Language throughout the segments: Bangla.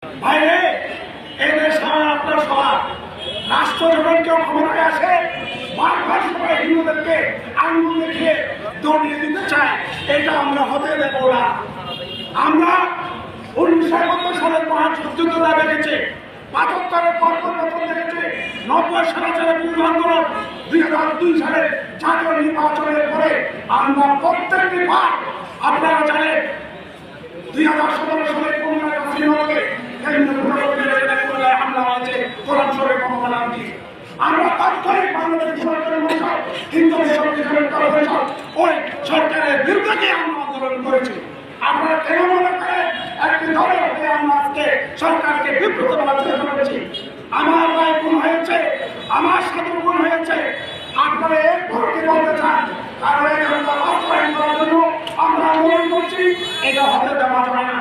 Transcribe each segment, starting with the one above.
বাইরে এদের সবাই আপনার সভা রাষ্ট্র যখন কেউ ক্ষমতায় আসে বারবার সবাই হিন্দুদেরকে আঙুল দেখিয়ে দৌড়িয়ে দিতে চায়। এটা আমরা হতে দেব না। আমরা 1971 সালের মহাযুদ্ধটা দেখেছি, 75 পরিবর্তন দেখেছি, 90 সালে চলে বিরোধী আন্দোলন, 2002 সালে জাতীয় নির্বাচনের পরে আমরা প্রত্যেকটি বার আপনারা জানেন 2017 সালে কমলা কাশ্মীরকে হামলা হয়েছে, কোরআন শরীফ মহামালান্তি। আমরা তাৎক্ষণিক বাংলাদেশ সরকারের মতো হিন্দু ওই সরকারের বিরুদ্ধে আমরা আন্দোলন করেছি। আপনারা কেন মনে করেন একটি দলের হয়ে আমরা আজকে সরকারকে বিব্রত করার চেষ্টা করেছি? আমার ভাই গুণ হয়েছে, আমার সাথে গুণ হয়েছে, আপনারা এক ভক্তি বলতে চান, কারণ এখানকার বাস্তবায়ন করার জন্য আমরা আন্দোলন করছি। এটা হতে দেওয়া যাবে না।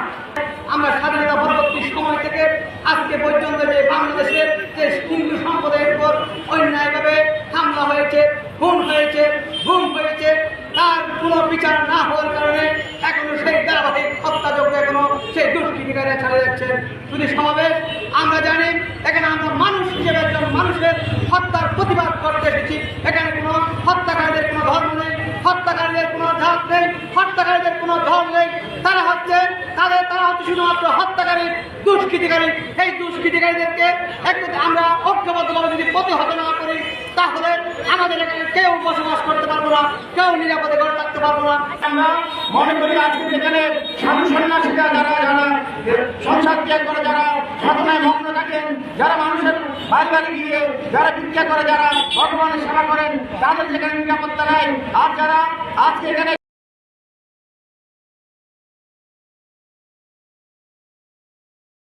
আমরা স্বাধীনতা পরবর্তী সময় থেকে আজকে পর্যন্ত যে বাংলাদেশের যে হিন্দু সম্প্রদায়ের উপর অন্যায়ভাবে হামলা হয়েছে, খুন হয়েছে, গুম হয়েছে, তার কোনো বিচার না হওয়ার কারণে এখনো সেই ধারাবাহিক হত্যাযজ্ঞ এখনো সেই দুষ্কৃতিকারীরা চালিয়ে যাচ্ছে। যদি সমাবেশ আমরা জানি, এখানে আমরা মানুষ হিসেবে একজন মানুষের হত্যার প্রতিবাদ করতে এসেছি। এখানে কোনো হত্যাকারীদের কোনো ধর্ম নেই, হত্যাকারীদের কোনো জাত নেই, হত্যাকারীদের কোনো দল নেই। তারা হচ্ছে শুধুমাত্র হত্যাকারী, দুষ্কৃতিকারী। এই দুষ্কৃতিকারীদেরকে আমরা ঐক্যবদ্ধভাবে যদি প্রতিহত না করি, তাহলে আমাদের এখানে কেউ বসবাস করতে পারবো না, কেউ নিরাপদে ঘরে থাকতে পারবো না। আমরা মনে করি আজকে এখানে সাধু সন্ন্যাসীরা যারা সংসার ত্যাগ করে, যারা সাধনায় মগ্ন থাকেন, যারা মানুষের বাড়ি বাড়ি গিয়ে যারা ভিক্ষা করে, যারা ভগবানের সেবা করেন, তাদের সেখানে নিরাপত্তা নাই। আর যারা আজকে এখানে